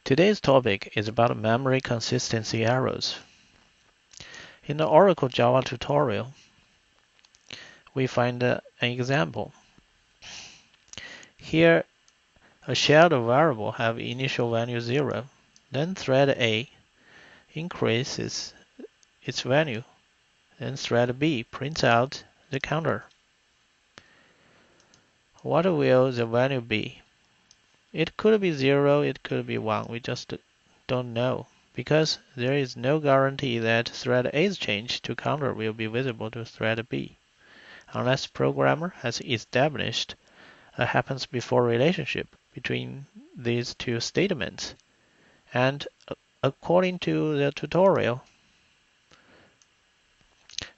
Today's topic is about memory consistency errors. In the Oracle Java tutorial, we find an example. Here, a shared variable have initial value 0, then thread A increases its value, then thread B prints out the counter. What will the value be? It could be 0, it could be 1, we just don't know, because there is no guarantee that thread A's change to counter will be visible to thread B, unless programmer has established a happens before relationship between these two statements. And according to the tutorial,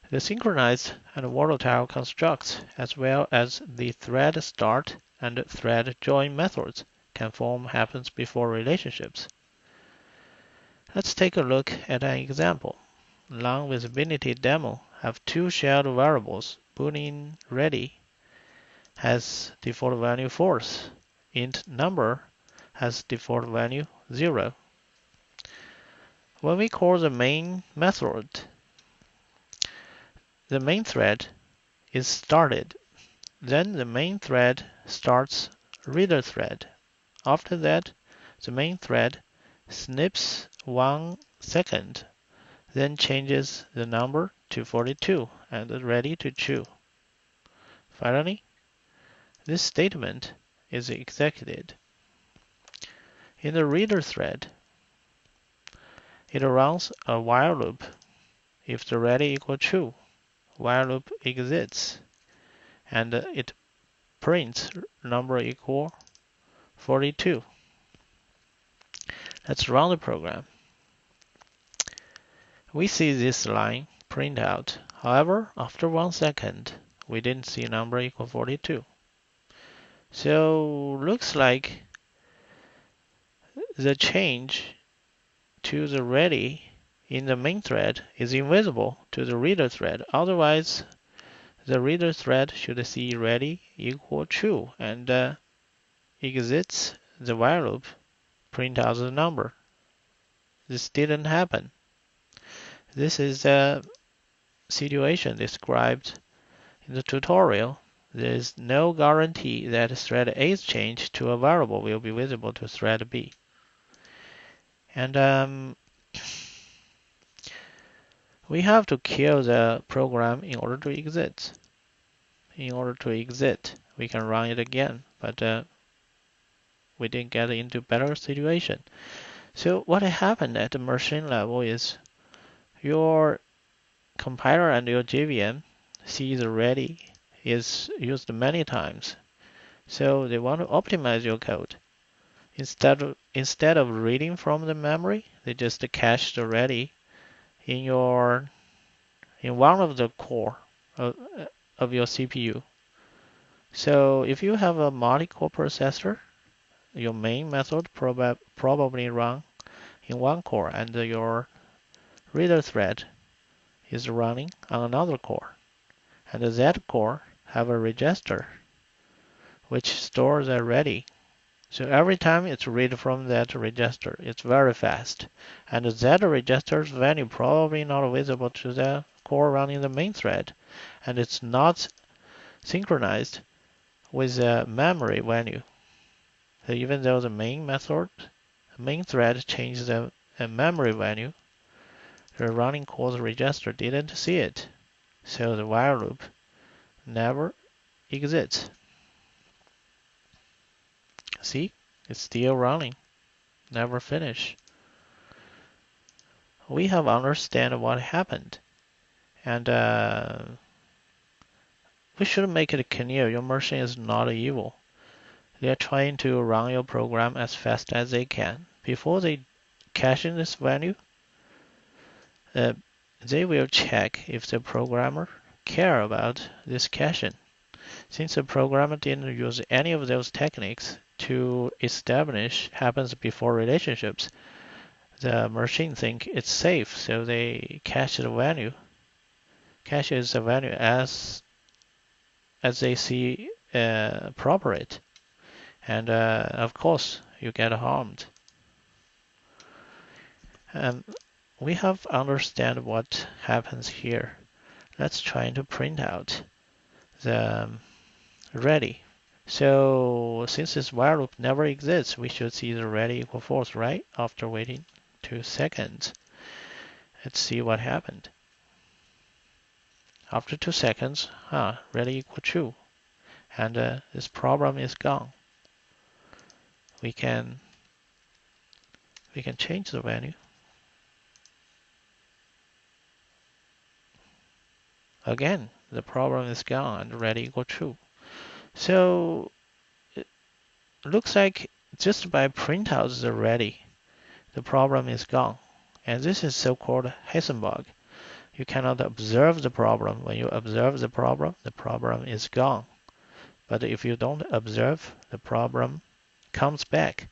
the synchronized and volatile constructs, as well as the Thread.start and Thread.join methods, can form happens before relationships. Let's take a look at an example. Long visibility demo have two shared variables. Boolean ready has default value false. Int number has default value 0. When we call the main method, the main thread is started. Then the main thread starts reader thread. After that, the main thread snips 1 second, then changes the number to 42 and ready to chew. Finally, this statement is executed. In the reader thread, it runs a while loop. If the ready equals true, while loop exits, and it prints number equal 42. Let's run the program. We see this line print out. However, after 1 second, we didn't see number equal 42. So looks like the change to the ready in the main thread is invisible to the reader thread. Otherwise, the reader thread should see ready equal true and exits the while loop, print out the number. This didn't happen. This is a situation described in the tutorial. There is no guarantee that thread A's change to a variable will be visible to thread B. And we have to kill the program in order to exit. In order to exit, we can run it again, but we didn't get into better situation. So what happened at the machine level is your compiler and your JVM see the ready is used many times. So they want to optimize your code. Instead of reading from the memory, they just cache the ready in one of the core of your CPU. So if you have a multi-core processor, your main method probably run in one core, and your reader thread is running on another core. And that core have a register which stores a ready. So every time it's read from that register, it's very fast. And that register's value probably not visible to the core running the main thread. And it's not synchronized with the memory value. So even though the main thread changes the memory value, the running core's register didn't see it. So the while loop never exits. See, it's still running, never finish. We have understand what happened, and we should make it clear your machine is not evil. They are trying to run your program as fast as they can. Before they cache in this value, they will check if the programmer care about this caching. Since the programmer didn't use any of those techniques to establish happens before relationships, the machine think it's safe, so they caches the value as they see appropriate, and of course you get harmed. And we have to understand what happens here. Let's try to print out the ready. So since this while loop never exists, we should see the ready equal false, right? After waiting 2 seconds. Let's see what happened. After 2 seconds, ready equal true. And this problem is gone. We can change the value. Again, the problem is gone and ready equal true. So it looks like just by print out the ready, the problem is gone. And this is so-called Heisenberg. You cannot observe the problem. When you observe the problem is gone. But if you don't observe, the problem comes back.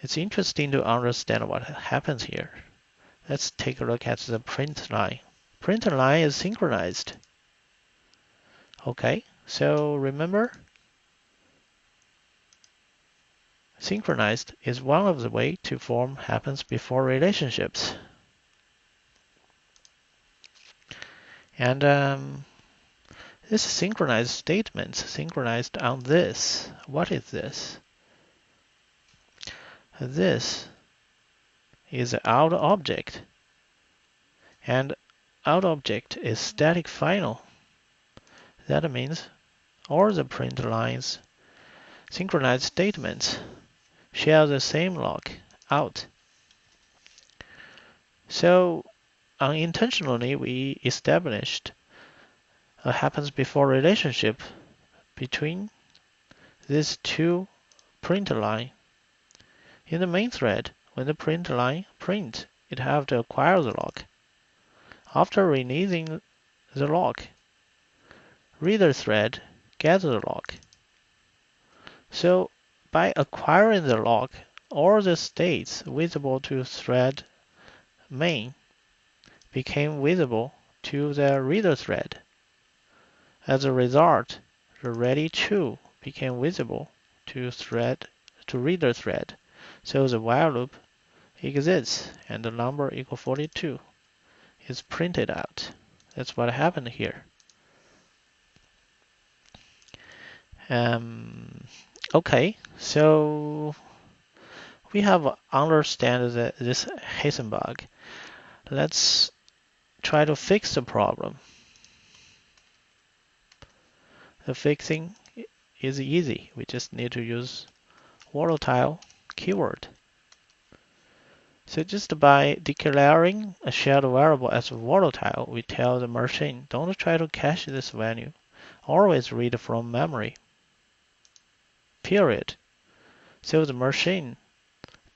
It's interesting to understand what happens here. Let's take a look at the print line. Print line is synchronized. Okay, so remember, synchronized is one of the ways to form happens before relationships. And this synchronized statement, synchronized on this. What is this? This is out object. And out object is static final. That means all the print lines synchronized statements share the same lock out. So unintentionally we established a happens before relationship between these two print line. In the main thread, when the print line print, it have to acquire the lock. After releasing the lock, reader thread gets the lock. So by acquiring the lock, all the states visible to thread main became visible to the reader thread. As a result, the ready true became visible to reader thread. So the while loop exists and the number equal 42 is printed out. That's what happened here. Okay, so we have understand this Heisenberg. Let's try to fix the problem. The fixing is easy. We just need to use volatile keyword. So just by declaring a shared variable as volatile, we tell the machine, don't try to cache this value. Always read from memory. Period. So the machine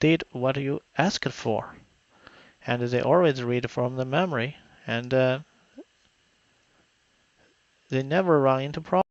did what you asked for. And they always read from the memory. And they never run into problems.